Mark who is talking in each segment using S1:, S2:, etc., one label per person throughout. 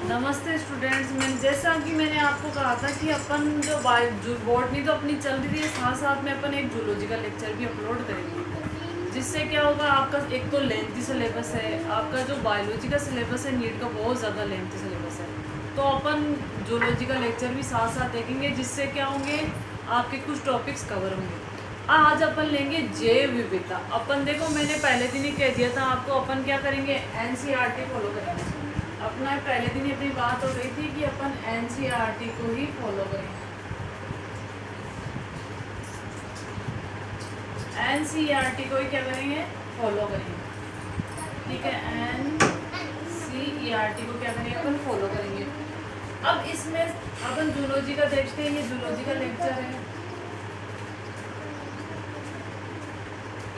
S1: नमस्ते स्टूडेंट्स। मैंने आपको कहा था कि अपन जो बॉटनी तो अपनी चल रही है, साथ साथ में अपन एक जूलॉजी का लेक्चर भी अपलोड करेंगे, जिससे क्या होगा, आपका एक तो लेंथी सिलेबस है, आपका जो बायोलॉजी का सिलेबस है नीट का बहुत ज़्यादा लेंथी सिलेबस है, तो अपन जूलॉजी का लेक्चर भी साथ साथ देखेंगे, जिससे क्या होंगे आपके कुछ टॉपिक्स कवर होंगे। आज अपन लेंगे जैव विविधता। अपन देखो, मैंने पहले दिन ही कह दिया था आपको, अपन क्या करेंगे, एनसीईआरटी फॉलो करेंगे। अपना पहले दिन ही अपनी बात हो गई थी कि अपन एनसीईआरटी को ही फॉलो करेंगे। एनसीईआरटी को ही क्या करेंगे, फॉलो करेंगे। ठीक है, एनसीईआरटी को क्या करेंगे, अपन फॉलो करेंगे। अब इसमें अपन जूलॉजी का देखते हैं, ये जूलॉजी का लेक्चर है।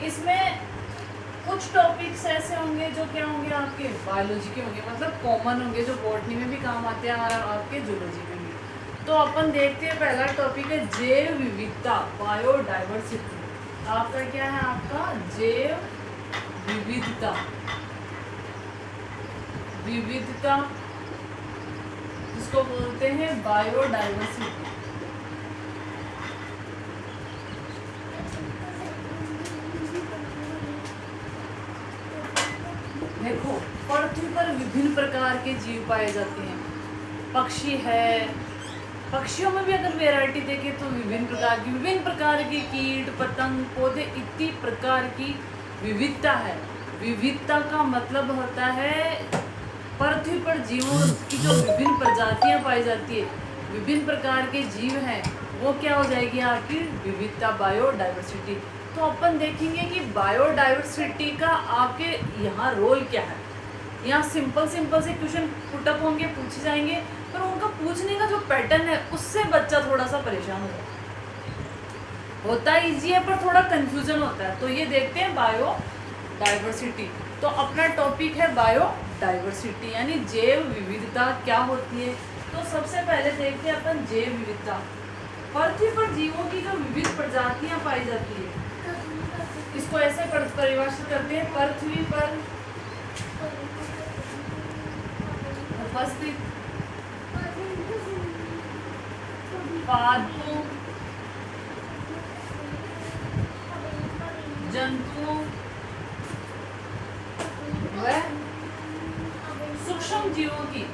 S1: इसमें कुछ टॉपिक्स ऐसे होंगे जो क्या होंगे, आपके बायोलॉजी के होंगे, मतलब कॉमन होंगे, जो बॉटनी में भी काम आते हैं और आपके जूलॉजी में भी। तो अपन देखते हैं, पहला टॉपिक है जैव विविधता, बायोडाइवर्सिटी। आपका क्या है, आपका जैव विविधता। विविधता जिसको बोलते हैं बायोडाइवर्सिटी। देखो, पृथ्वी पर विभिन्न प्रकार के जीव पाए जाते हैं। पक्षी है, पक्षियों में भी अगर वैरायटी देखें तो विभिन्न प्रकार की कीट पतंग पौधे इतनी प्रकार की विविधता है। विविधता का मतलब होता है पृथ्वी पर जीवों की जो विभिन्न प्रजातियां पाई जाती है, विभिन्न प्रकार के जीव हैं, वो क्या हो जाएगी आपकी विविधता, बायोडाइवर्सिटी। तो अपन देखेंगे कि बायोडाइवर्सिटी का आपके यहाँ रोल क्या है। यहाँ सिंपल से क्वेश्चन पुटअप होंगे, पूछे जाएंगे, पर उनका पूछने का जो पैटर्न है उससे बच्चा थोड़ा सा परेशान होता है। इजी है पर थोड़ा कंफ्यूजन होता है। तो ये देखते हैं बायोडाइवर्सिटी। तो अपना टॉपिक है बायोडाइवर्सिटी, यानी जैव विविधता क्या होती है। तो सबसे पहले देखते हैं अपन जैव विविधता। पृथ्वी पर जीवों की जो विविध प्रजातियां पाई जाती है, इसको ऐसे परिभाषित करते हैं, पृथ्वी पर उपस्थित पादपों, जंतुओं व सूक्ष्म जीवों की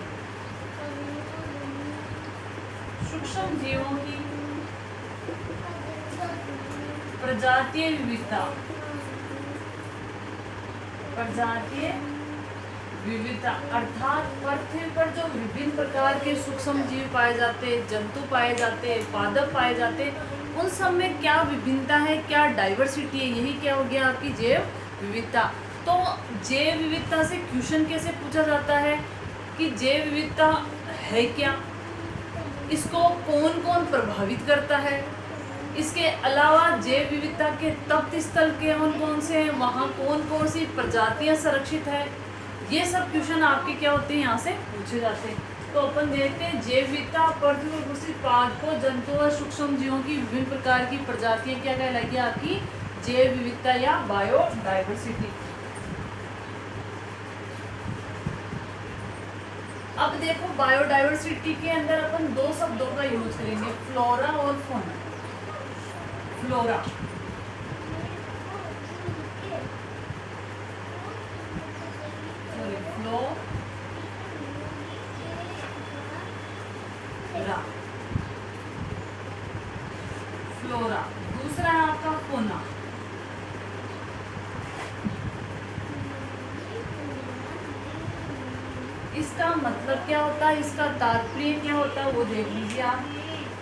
S1: प्रजातीय विविधता। अर्थात पृथ्वी पर जो विभिन्न प्रकार के सूक्ष्म जीव पाए जाते, जंतु पाए जाते, पादप पाए जाते, उन सब में क्या विभिन्नता है, क्या डाइवर्सिटी है, यही क्या हो गया आपकी जैव विविधता। तो जैव विविधता से क्वेश्चन कैसे पूछा जाता है कि जैव विविधता है क्या, इसको कौन कौन प्रभावित करता है, इसके अलावा जैव विविधता के तप्त स्थल कौन कौन से हैं, वहाँ कौन कौन सी प्रजातियाँ संरक्षित है, ये सब क्वेश्चन आपके क्या होते हैं, यहाँ से पूछे जाते हैं। तो अपन देखते हैं जैव विविधता, पृथ्वी पर उपस्थित पादपों, जंतुओं और सूक्ष्म जीवों की विभिन्न प्रकार की प्रजातियाँ क्या कहलाएगी आपकी जैव विविधता या बायोडाइवर्सिटी। अब देखो, बायोडाइवर्सिटी के अंदर अपन दो शब्दों का यूज करेंगे, फ्लोरा और फौना। फ्लोरा फ्लोरा, दूसरा है आपका फौना। इसका मतलब क्या होता है, इसका तात्पर्य क्या होता है, वो देख लीजिए आप।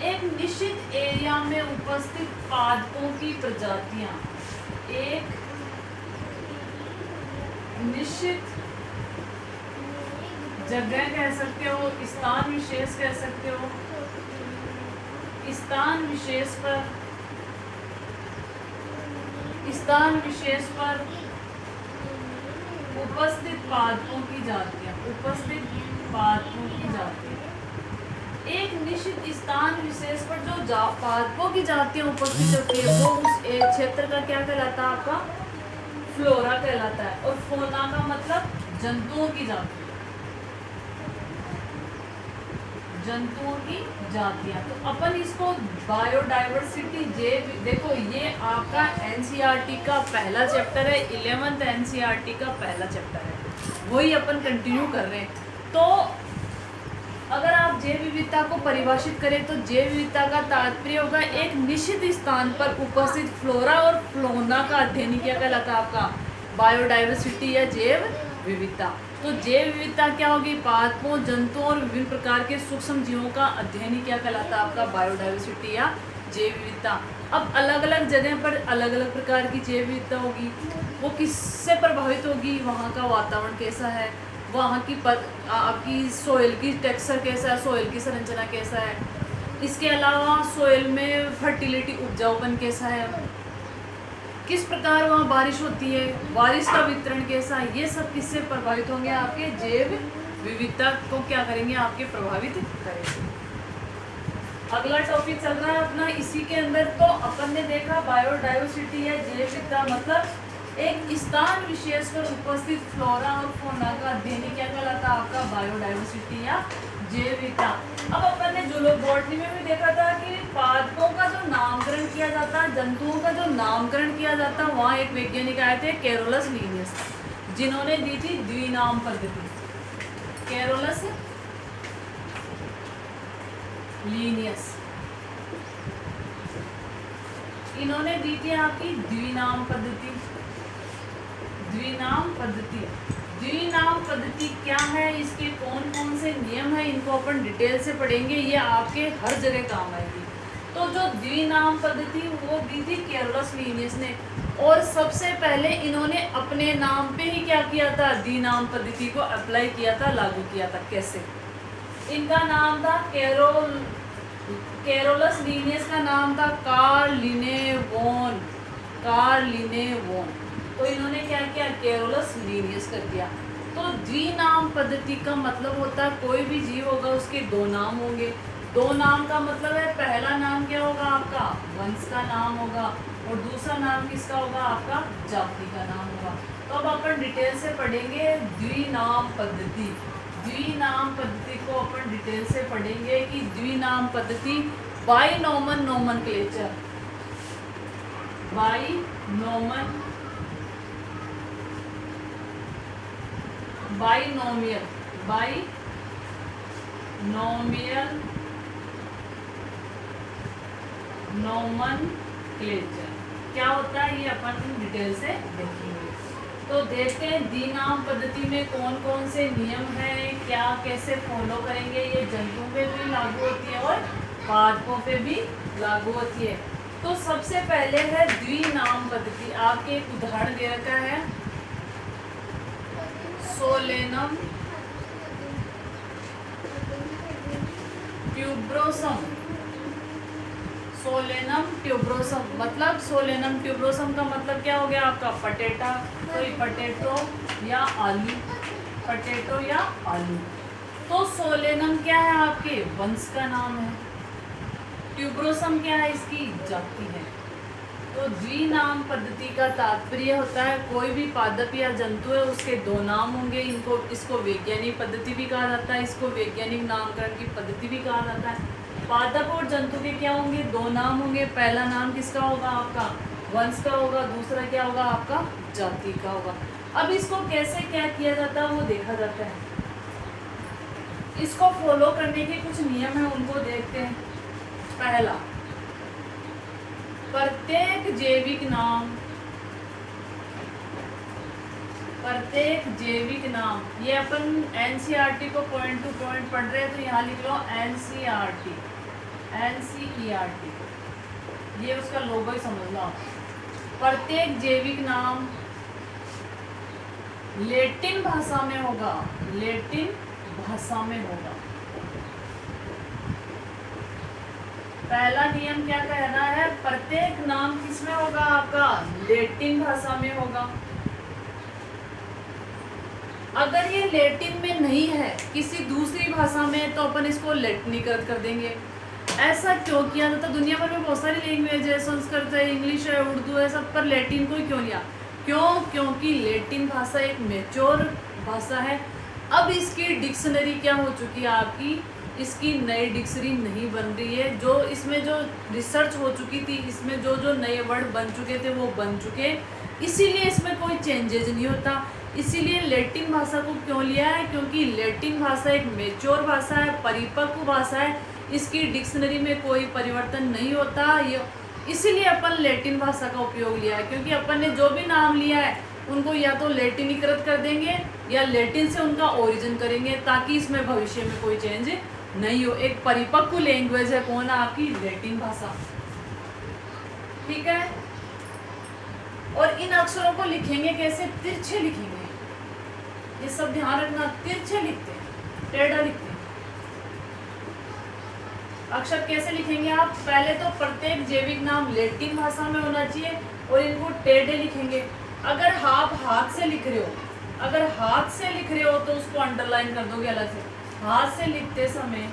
S1: एक निश्चित एरिया में उपस्थित पादपों की प्रजातियां, एक निश्चित जगह कह सकते हो, स्थान विशेष कह सकते हो, स्थान विशेष पर उपस्थित पादपों की जातियां, एक निश्चित स्थान विशेष पर जो पादपों की जातियां उपस्थित होती है, वो उस क्षेत्र का क्या कहलाता है, आपका फ्लोरा कहलाता है। और फौना का मतलब जंतुओं की जाति। जंतुओं की जातियां। तो अपन इसको बायोडाइवर्सिटी देखो ये आपका एनसीईआरटी का पहला चैप्टर है, 11th एनसीईआरटी का पहला चैप्टर है, वही अपन कंटिन्यू कर रहे हैं। तो अगर आप जैव विविधता को परिभाषित करें तो जैव विविधता का तात्पर्य होगा एक निश्चित स्थान पर उपस्थित फ्लोरा और फ्लोना का अध्ययन क्या कहलाता है आपका बायोडाइवर्सिटी या जैव विविधता। तो जैव विविधता क्या होगी, पादपों, जंतुओं और विभिन्न प्रकार के सूक्ष्म जीवों का अध्ययन ही क्या कहलाता है आपका बायोडाइवर्सिटी या जैव विविधता। अब अलग अलग जगह पर अलग अलग प्रकार की जैव विविधता होगी, वो किससे प्रभावित होगी, वहाँ का वातावरण कैसा है, वहाँ की आपकी सोइल की टेक्सचर कैसा है, सोइल की संरचना कैसा है, इसके अलावा सोइल में फर्टिलिटी उपजाऊपन कैसा है, किस प्रकार वहाँ बारिश होती है, बारिश का वितरण कैसा है, ये सब किससे प्रभावित होंगे, आपके जैव विविधता को क्या करेंगे, आपके प्रभावित करेंगे। अगला टॉपिक चल रहा है अपना इसी के अंदर। तो अपन ने देखा बायोडाइवर्सिटी या जैव विविधता मतलब एक स्थान विशेष पर उपस्थित फ्लोरा और फौना का अध्ययन क्या कहलाता है आपका बायोडाइवर्सिटी या जैव विविधता। अब अपन ने जूलॉजी में भी देखा था कि पादपों का जो नामकरण किया जाता है, जंतुओं का जो नामकरण किया जाता है, वहाँ एक वैज्ञानिक आए थे कैरोलस लीनियस, जिन्होंने दी थी द्विनाम पद्धति। कैरोलस लीनियस, इन्होंने दी थी आपकी द्विनाम पद्धति। द्विनाम पद्धति, द्विनाम पद्धति क्या है, इसके कौन कौन से नियम है, इनको अपन डिटेल से पढ़ेंगे, ये आपके हर जगह काम आएगी। तो जो द्विनाम पद्धति वो दी थी कैरोलस लीनियस ने, और सबसे पहले इन्होंने अपने नाम पे ही क्या किया था, द्विनाम पद्धति को अप्लाई किया था, लागू किया था। कैसे, इनका नाम था कैरोलस लीनियस का नाम था कार्ल लिनेवोन। तो इन्होंने क्या किया, कैरोलस लीनियस कर दिया। तो द्विनाम पद्धति का मतलब होता है कोई भी जीव होगा उसके दो नाम होंगे। दो नाम का मतलब है पहला नाम क्या होगा आपका वंश का नाम होगा, और दूसरा नाम किसका होगा आपका जाति का नाम होगा। तो अब अपन डिटेल से पढ़ेंगे द्विनाम पद्धति। द्विनाम पद्धति को अपन डिटेल से पढ़ेंगे कि द्विनाम पद्धति बाइनोमन नोमेनक्लेचर, बाइनोमियल नोमेनक्लेचर क्या होता है, ये अपन डिटेल से देखेंगे। तो देखते हैं द्विनाम पद्धति में कौन कौन से नियम हैं, क्या कैसे फॉलो करेंगे। ये जंतुओं पे भी लागू होती है और पादपों पे भी लागू होती है। तो सबसे पहले है द्विनाम पद्धति। आपके एक उदाहरण दे रखा है, सोलेनम ट्यूब्रोसम। सोलेनम ट्यूब्रोसम मतलब सोलेनम ट्यूब्रोसम का मतलब क्या हो गया आपका पटेटो या आलू। तो सोलेनम क्या है आपके वंश का नाम है, ट्यूब्रोसम क्या है इसकी जाति है। तो द्विनाम पद्धति का तात्पर्य होता है कोई भी पादप या जंतु है उसके दो नाम होंगे। इसको वैज्ञानिक पद्धति भी कहा जाता है, इसको वैज्ञानिक नामकरण की पद्धति भी कहा जाता है। पादप और जंतु के क्या होंगे, दो नाम होंगे। पहला नाम किसका होगा आपका वंश का होगा, दूसरा क्या होगा आपका जाति का होगा। अब इसको कैसे क्या किया जाता है वो देखा जाता है। इसको फॉलो करने के कुछ नियम है, उनको देखते हैं। पहला, प्रत्येक जैविक नाम, ये अपन एनसीईआरटी को पॉइंट टू पॉइंट पढ़ रहे हैं तो यहाँ लिख लो एनसीईआरटी, ये उसका लोगो ही समझ लो। प्रत्येक जैविक नाम लैटिन भाषा में होगा, पहला नियम क्या कह रहा है, प्रत्येक नाम किसमें होगा आपका लैटिन भाषा में होगा। अगर ये लैटिन में नहीं है किसी दूसरी भाषा में तो अपन इसको लैटिनीकृत कर देंगे। ऐसा क्यों किया जाता, दुनिया भर में बहुत सारी लैंग्वेज है, संस्कृत है, इंग्लिश है, उर्दू है, सब पर लैटिन को ही क्यों लिया, क्योंकि लैटिन भाषा एक मैच्योर भाषा है। अब इसकी डिक्शनरी क्या हो चुकी है आपकी इसकी नई डिक्शनरी नहीं बन रही है। जो इसमें जो रिसर्च हो चुकी थी, इसमें जो जो नए वर्ड बन चुके थे वो बन चुके, इसीलिए इसमें कोई चेंजेज नहीं होता। इसीलिए लैटिन भाषा को क्यों लिया है? क्योंकि लैटिन भाषा एक मेच्योर भाषा है, परिपक्व भाषा है, इसकी डिक्शनरी में कोई परिवर्तन नहीं होता। ये इसीलिए अपन लैटिन भाषा का उपयोग लिया है, क्योंकि अपन ने जो भी नाम लिया है उनको या तो लैटिनीकृत कर देंगे या लैटिन से उनका ओरिजिन करेंगे, ताकि इसमें भविष्य में कोई चेंज नहीं हो। एक परिपक्व लैंग्वेज है कौन? आपकी लैटिन भाषा। ठीक है। और इन अक्षरों को लिखेंगे कैसे? तिरछे लिखेंगे। ये सब ध्यान रखना, तिरछे लिखते हैं, टेढ़ा लिखते हैं। अक्षर कैसे लिखेंगे आप? पहले तो प्रत्येक जैविक नाम लैटिन भाषा में होना चाहिए और इनको टेढ़े लिखेंगे। अगर आप हाथ से लिख रहे हो, अगर हाथ से लिख रहे हो तो उसको अंडरलाइन कर दोगे अलग से। हाथ से लिखते समय,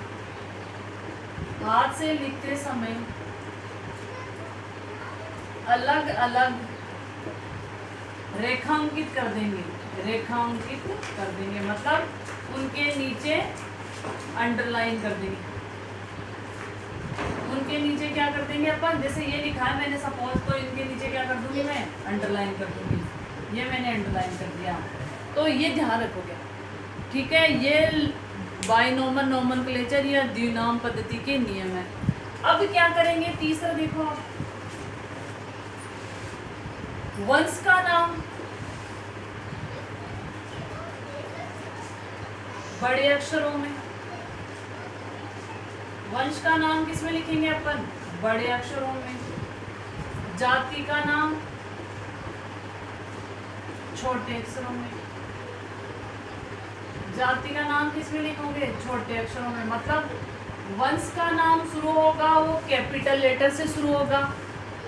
S1: हाथ से लिखते समय अलग अलग रेखांकित कर देंगे, रेखांकित कर देंगे, मतलब उनके नीचे अंडरलाइन कर देंगे। उनके नीचे क्या कर देंगे अपन? जैसे ये लिखा है मैंने सपोज, तो इनके नीचे क्या कर दूंगी मैं? अंडरलाइन कर दूंगी। ये मैंने अंडरलाइन कर दिया, तो ये ध्यान रखोगे। ठीक है। ये बाइनोमल नोमेनक्लेचर या द्विनाम पद्धति के नियम है। अब क्या करेंगे? तीसरा देखो आप, वंश का नाम बड़े अक्षरों में। वंश का नाम किस में लिखेंगे अपन? बड़े अक्षरों में। जाति का नाम छोटे अक्षरों में। जाति का नाम किस में लिखोगे? छोटे अक्षरों में। मतलब वंश का नाम शुरू होगा वो कैपिटल लेटर से शुरू होगा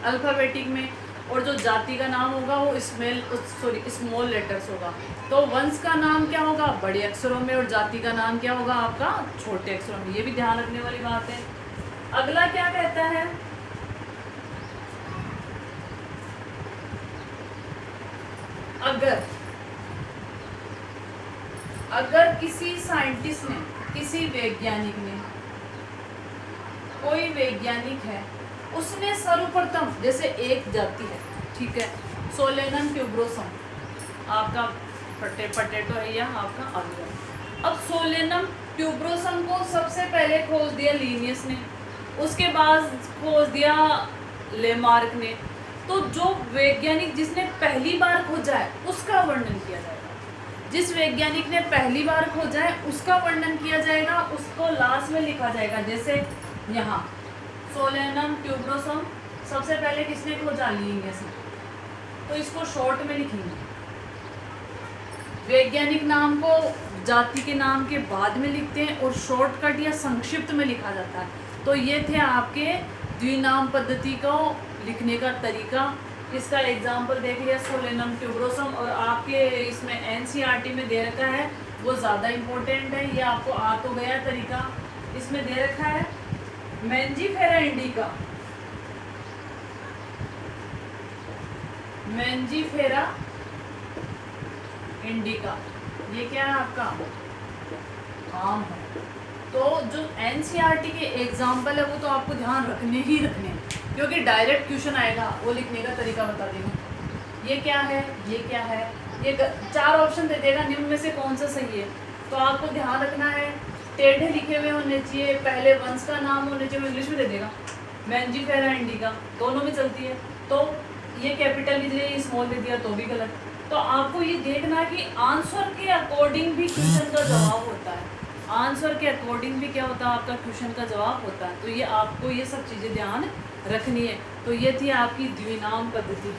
S1: अल्फाबेटिक में, और जो जाति का नाम होगा वो स्मॉल लेटर्स होगा। तो वंश का नाम क्या होगा? बड़े अक्षरों में, और जाति का नाम क्या होगा आपका? छोटे अक्षरों में। ये भी ध्यान रखने वाली बात है। अगला क्या कहता है? अगर किसी साइंटिस्ट ने, किसी वैज्ञानिक ने, कोई वैज्ञानिक है, उसने सर्वप्रथम, जैसे एक जाति है, ठीक है, सोलेनम ट्यूबरोसम, आपका पटेटो है या आपका आलू है। अब सोलेनम ट्यूबरोसम को सबसे पहले खोज दिया लीनियस ने, उसके बाद खोज दिया लेमार्क ने। तो जो वैज्ञानिक जिसने पहली बार खोजा है उसका वर्णन किया जाएगा। जिस वैज्ञानिक ने पहली बार खोजा है उसका वर्णन किया जाएगा, उसको लास्ट में लिखा जाएगा। जैसे यहाँ सोलेनम ट्यूबरोसम सबसे पहले किसने खोजा? लीनियस ने, तो इसको शॉर्ट में लिखेंगे। वैज्ञानिक नाम को जाति के नाम के बाद में लिखते हैं और शॉर्टकट या संक्षिप्त में लिखा जाता है। तो ये थे आपके द्विनाम पद्धति को लिखने का तरीका। इसका एग्जाम्पल देख लिया सोलेनम ट्यूबरोसम, और आपके इसमें एनसीईआरटी में दे रखा है, वो ज़्यादा इम्पोर्टेंट है। ये आपको आ तो गया तरीका, इसमें दे रखा है मैंजीफेरा इंडिका, मैंजीफेरा इंडिका, ये क्या है आपका? आम है। तो जो एनसीईआरटी के एग्जाम्पल है वो तो आपको ध्यान रखने ही रखने, क्योंकि डायरेक्ट क्वेश्चन आएगा, वो लिखने का तरीका बता देगा। ये क्या है, ये क्या है, ये 4 ऑप्शन दे देगा, निम्न में से कौन सा सही है। तो आपको ध्यान रखना है, टेढ़े लिखे हुए होने चाहिए, पहले वंश का नाम होने चाहिए, इंग्लिश में दे देगा मैंजीफेरा इंडिका, दोनों में चलती है। तो ये कैपिटल भी दिया, स्मॉल दे दिया तो भी गलत। तो आपको ये देखना कि आंसर के अकॉर्डिंग भी क्वेश्चन का जवाब होता है, आंसर के अकॉर्डिंग भी क्या होता है आपका क्वेश्चन का जवाब होता है। तो ये आपको ये सब चीज़ें ध्यान रखनी है। तो ये थी आपकी द्विनाम पद्धति।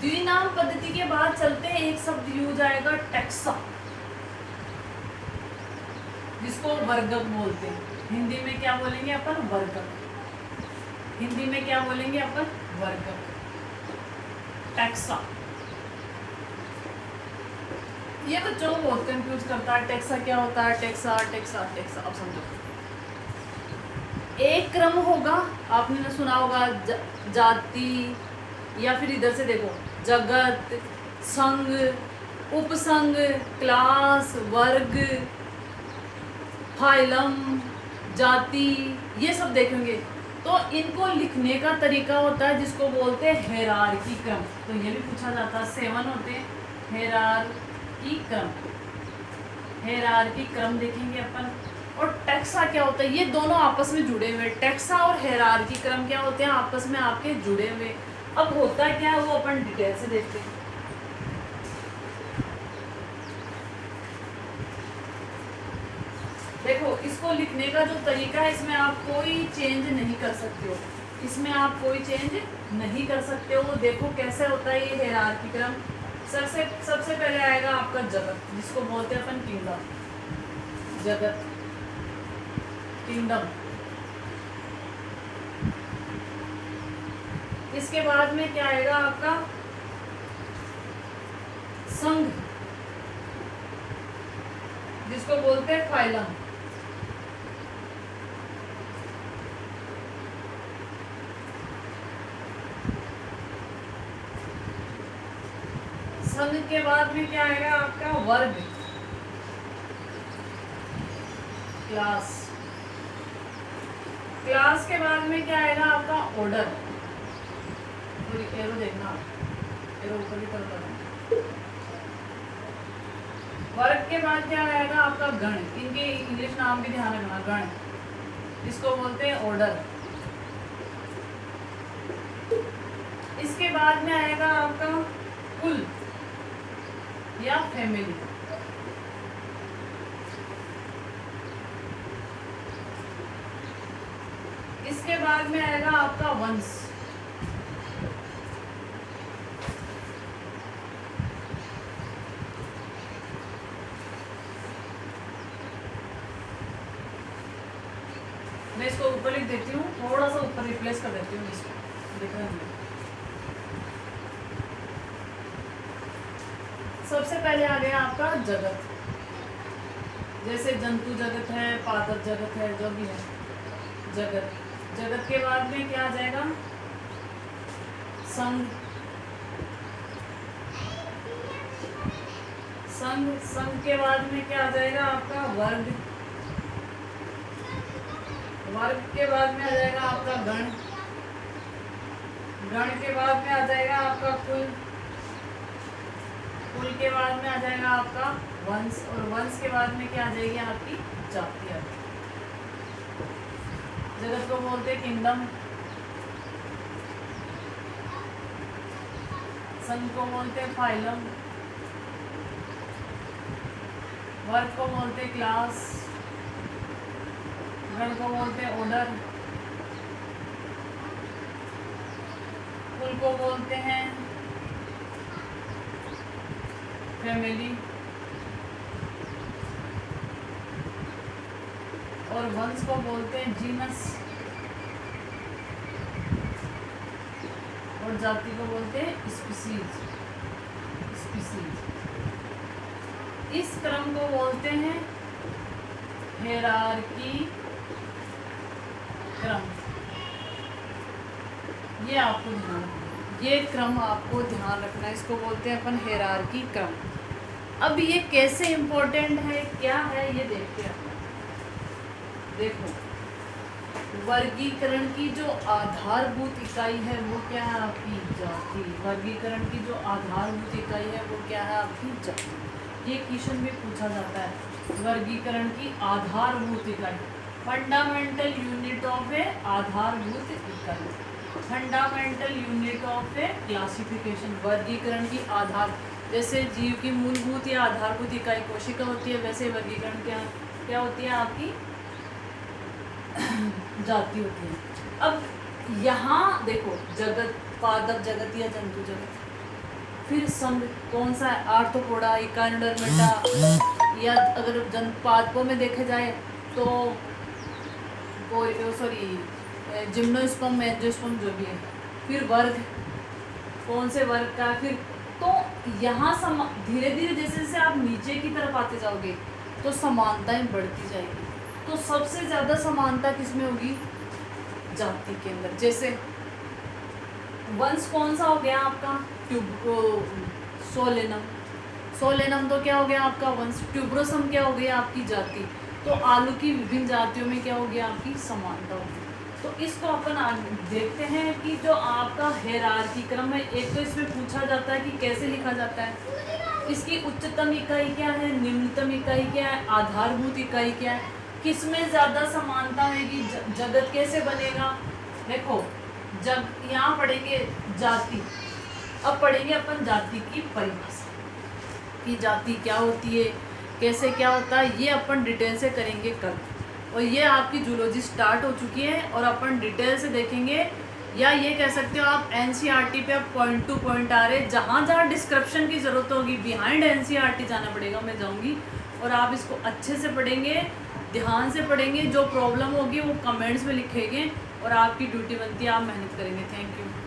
S1: द्विनाम पद्धति के बाद चलते हैं, एक शब्द यूज आएगा टैक्सा, जिसको वर्गक बोलते हैं। हिंदी में क्या बोलेंगे अपन? वर्गक। हिंदी में क्या बोलेंगे अपन? वर्गक, टैक्सा। ये बच्चों को बहुत कंफ्यूज करता है, टैक्सा क्या होता है, टैक्सा टैक्सा टैक्सा। अब समझो, एक क्रम होगा, आपने ना सुना होगा जाति, या फिर इधर से देखो जगत, संघ, उपसंग, क्लास, वर्ग, फाइलम, जाति, ये सब देखेंगे। तो इनको लिखने का तरीका होता है जिसको बोलते हैं हेरारकी क्रम। तो ये भी पूछा जाता है। 7 होते हैं हेरारकी क्रम। हेरारकी क्रम देखेंगे अपन। और टैक्सा क्या होता है, ये दोनों आपस में जुड़े हुए। टैक्सा और हेरारकी क्रम क्या होते हैं, आपस में आपके जुड़े हुए। अब होता क्या है वो अपन डिटेल से देखते हैं। देखो, इसको लिखने का जो तरीका है, इसमें आप कोई चेंज नहीं कर सकते हो। इसमें आप कोई चेंज नहीं कर सकते हो। देखो कैसे होता है ये हेरारकी क्रम। सबसे पहले आएगा आपका जगत, जिसको बोलते हैं अपन किंगडम। जगत, किंगडम। इसके बाद में क्या आएगा आपका संघ, जिसको बोलते हैं फाइलम। संघ के बाद में क्या आएगा आपका वर्ग, क्लास। क्लास के बाद में क्या आएगा आपका ऑर्डर। एरो देखना, एरो ऊपर की तरफ आना। वर्ग के बाद क्या आएगा आपका गण। इनके इंग्लिश नाम भी ध्यान रखना, गण, इसको बोलते हैं ऑर्डर। इसके बाद में आएगा आपका कुल या फैमिली। इसके बाद में आएगा आपका वंश। मैं इसको ऊपर लिख देती हूँ, थोड़ा सा ऊपर रिप्लेस कर देती हूँ इसको, देखा नहीं। सबसे पहले आ गया आपका जगत। जैसे जंतु जगत है, पादप जगत है, जो भी है जगत। जगत के बाद में क्या आ जाएगा संघ। संघ, संघ के बाद में क्या आ जाएगा आपका वर्ग। वर्ग के बाद में आ जाएगा आपका गण। गण के बाद में आ जाएगा आपका कुल। कुल के बाद में आ जाएगा आपका वंश। और वंश के बाद में क्या आ जाएगी आपकी जाति। जगत को बोलते हैं किंगडम। संघ को बोलते हैं फाइलम। वर्ग को बोलते हैं क्लास। गण को बोलते हैं ऑर्डर। कुल को बोलते हैं फैमिली। और वंश को बोलते हैं जीनस। और जाति को बोलते हैं स्पीसीज। इस क्रम को बोलते हैं हेरारकी क्रम। ये आपको ध्यान रखना, ये क्रम आपको ध्यान रखना है। इसको बोलते हैं अपन हेरारकी क्रम। अब ये कैसे इम्पोर्टेंट है, क्या है, ये देखते हैं। देखो, वर्गीकरण की जो आधारभूत इकाई है वो क्या है आपकी जाति। वर्गीकरण की जो आधारभूत इकाई है वो क्या है आपकी जाति। ये क्वेश्चन में पूछा जाता है। वर्गीकरण की आधारभूत इकाई, फंडामेंटल यूनिट ऑफ ए आधारभूत इकाई। Fundamental unit of A classification. वर्गीकरण की आधार, जैसे जीव की मूलभूत या आधारभूत इकाई कोशिका होती है, वैसे वर्गीकरण क्या होती है आपकी जाति होती है। अब यहाँ देखो, जगत, पादप जगत या जंतु जगत। फिर संघ कौन सा है, आर्थ्रोपोडा, इकाइनोडर्मेटा, या अगर पादपों में देखा जाए तो जिम्नोस्पर्म, एंजियोस्पर्म, जो भी है। फिर वर्ग, कौन से वर्ग का। फिर तो यहाँ धीरे धीरे जैसे जैसे आप नीचे की तरफ आते जाओगे तो समानताएं बढ़ती जाएगी। तो सबसे ज़्यादा समानता किसमें होगी, जाति के अंदर। जैसे वंश कौन सा हो गया आपका, सोलेनम। सोलेनम तो क्या हो गया आपका वंश, ट्यूबरोसम क्या हो गया आपकी जाति। तो आलू की विभिन्न जातियों में क्या हो गया आपकी समानता होगी। तो इसको अपन देखते हैं कि जो आपका हायरार्की क्रम है, एक तो इसमें पूछा जाता है कि कैसे लिखा जाता है, इसकी उच्चतम इकाई क्या है, निम्नतम इकाई क्या है, आधारभूत इकाई क्या है, किसमें ज़्यादा समानता होगी, जगत कैसे बनेगा। देखो जब यहाँ पढ़ेंगे जाति, अब पढ़ेंगे अपन जाति की परिभाषा कि जाति क्या होती है, कैसे क्या होता है, ये अपन डिटेल से करेंगे कल। और ये आपकी जूलॉजी स्टार्ट हो चुकी है और अपन डिटेल से देखेंगे, या ये कह सकते हो आप एनसीईआरटी पे आप पॉइंट टू पॉइंट आ रहे, जहाँ जहाँ डिस्क्रिप्शन की ज़रूरत होगी बिहाइंड एनसीईआरटी जाना पड़ेगा, मैं जाऊँगी और आप इसको अच्छे से पढ़ेंगे, ध्यान से पढ़ेंगे, जो प्रॉब्लम होगी वो कमेंट्स में लिखेंगे और आपकी ड्यूटी बनती है आप मेहनत करेंगे। Thank you.